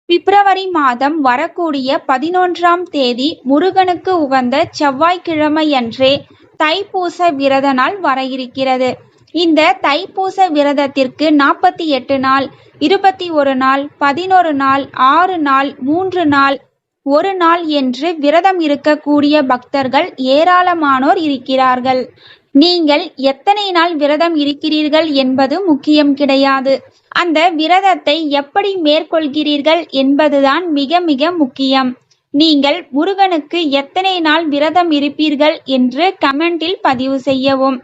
பிப்ரவரி மாதம் வரக்கூடிய 11ஆம் தேதி முருகனுக்கு உகந்த செவ்வாய்க்கிழமையன்றே தைப்பூச விரத நாள் வர இருக்கிறது. இந்த தைப்பூச விரதத்திற்கு 48 நாள், 21 நாள், 11 நாள், 6 நாள், 3 நாள், 1 நாள் என்று விரதம் இருக்கக்கூடிய பக்தர்கள் ஏராளமானோர் இருக்கிறார்கள். நீங்கள் எத்தனை நாள் விரதம் இருக்கிறீர்கள் என்பது முக்கியம் கிடையாது. அந்த விரதத்தை எப்படி மேற்கொள்கிறீர்கள் என்பதுதான் மிக மிக முக்கியம். நீங்கள் முருகனுக்கு எத்தனை நாள் விரதம் இருப்பீர்கள் என்று கமெண்டில் பதிவு செய்யவும்.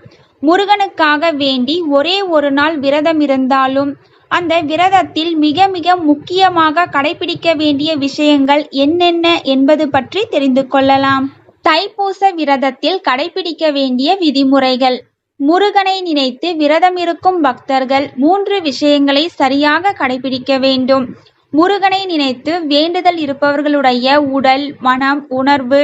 முருகனுக்காக வேண்டி ஒரே ஒரு நாள் விரதம் இருந்தாலும் அந்த விரதத்தில் மிக மிக முக்கியமாக கடைபிடிக்க வேண்டிய விஷயங்கள் என்னென்ன என்பது பற்றி தெரிந்து கொள்ளலாம். தைப்பூச விரதத்தில் கடைபிடிக்க வேண்டிய விதிமுறைகள். முருகனை நினைத்து விரதம் இருக்கும் பக்தர்கள் 3 விஷயங்களை சரியாக கடைபிடிக்க வேண்டும். முருகனை நினைத்து வேண்டுதல் இருப்பவர்களுடைய உடல், மனம், உணர்வு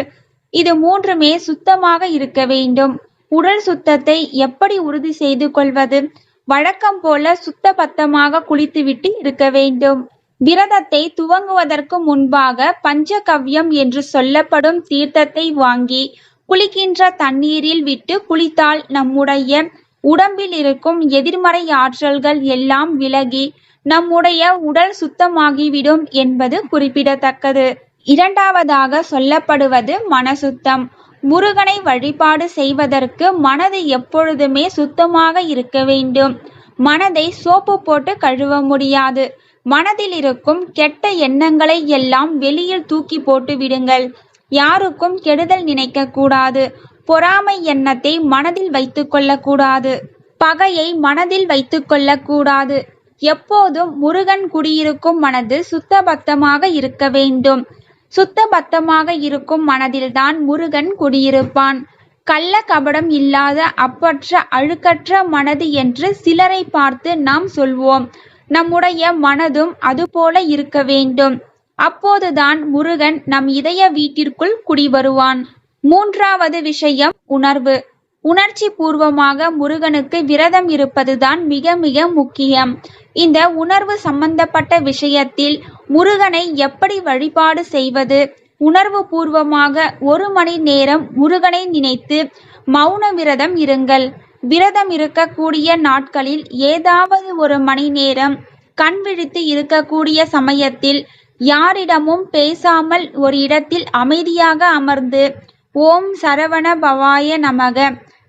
இது 3மே சுத்தமாக இருக்க வேண்டும். உடல் சுத்தத்தை எப்படி உறுதி செய்து கொள்வது? வழக்கம் போல சுத்தபத்தமாக குளித்துவிட்டு இருக்க வேண்டும். விரதத்தை துவங்குவதற்கு முன்பாக பஞ்சகவ்யம் என்று சொல்லப்படும் தீர்த்தத்தை வாங்கி குளிக்கின்ற தண்ணீரில் விட்டு குளித்தால் நம்முடைய உடம்பில் இருக்கும் எதிர்மறை ஆற்றல்கள் எல்லாம் விலகி நம்முடைய உடல் சுத்தமாகிவிடும் என்பது குறிப்பிடத்தக்கது. இரண்டாவதாக சொல்லப்படுவது மனசுத்தம். முருகனை வழிபாடு செய்வதற்கு மனது எப்பொழுதுமே சுத்தமாக இருக்க வேண்டும். மனதை சோப்பு போட்டு கழுவ முடியாது. மனதில் இருக்கும் கெட்ட எண்ணங்களை எல்லாம் வெளியில் தூக்கி போட்டு விடுங்கள். யாருக்கும் கெடுதல் நினைக்க கூடாது. பொறாமை எண்ணத்தை மனதில் வைத்துக் கொள்ளக்கூடாது. பகையை மனதில் வைத்துக் கொள்ளக்கூடாது. எப்போதும் முருகன் குடியிருக்கும் மனது சுத்தபத்தமாக இருக்க வேண்டும். சுத்தபத்தமாக இருக்கும் மனதில்தான் முருகன் குடியிருப்பான். கள்ள கபடம் இல்லாத அப்பற்ற அழுக்கற்ற மனது என்று சிலரை பார்த்து நாம் சொல்வோம். நம்முடைய மனதும் அதுபோல இருக்க வேண்டும். அப்போதுதான் முருகன் நம் இதய வீட்டிற்குள் குடிவருவான். 3வது விஷயம் உணர்வு. உணர்ச்சி பூர்வமாக முருகனுக்கு விரதம் இருப்பதுதான் மிக மிக முக்கியம். இந்த உணர்வு சம்பந்தப்பட்ட விஷயத்தில் முருகனை எப்படி வழிபாடு செய்வது? உணர்வு பூர்வமாக 1 மணி நேரம் முருகனை நினைத்து மௌன விரதம் இருங்கள். விரதம் இருக்கக்கூடிய நாட்களில் ஏதாவது 1 மணி நேரம் கண் விழித்து இருக்கக்கூடிய சமயத்தில் யாரிடமும் பேசாமல் ஒரு இடத்தில் அமைதியாக அமர்ந்து ஓம் சரவண பவாய நமக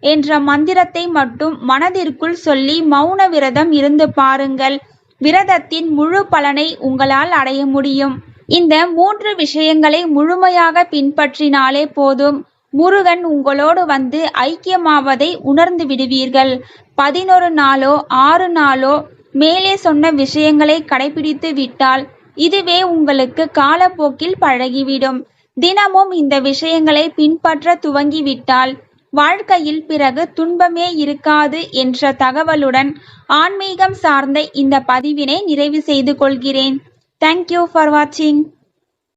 என்ற மந்திரத்தை மட்டும் மனதிற்குள் சொல்லி மௌன விரதம் இருந்து பாருங்கள். விரதத்தின் முழு பலனை உங்களால் அடைய முடியும். இந்த 3 விஷயங்களை முழுமையாக பின்பற்றினாலே போதும். முருகன் உங்களோடு வந்து ஐக்கியமாவதை உணர்ந்து விடுவீர்கள். 11 நாளோ 6 நாளோ மேலே சொன்ன விஷயங்களை கடைபிடித்து விட்டால் இதுவே உங்களுக்கு காலப்போக்கில் பழகிவிடும். தினமும் இந்த விஷயங்களை பின்பற்ற துவங்கிவிட்டால் வாழ்க்கையில் பிறகு துன்பமே இருக்காது என்ற தகவலுடன் ஆன்மீகம் சார்ந்த இந்த பதிவினை நிறைவு செய்து கொள்கிறேன். தேங்க்யூ ஃபார் வாட்சிங்.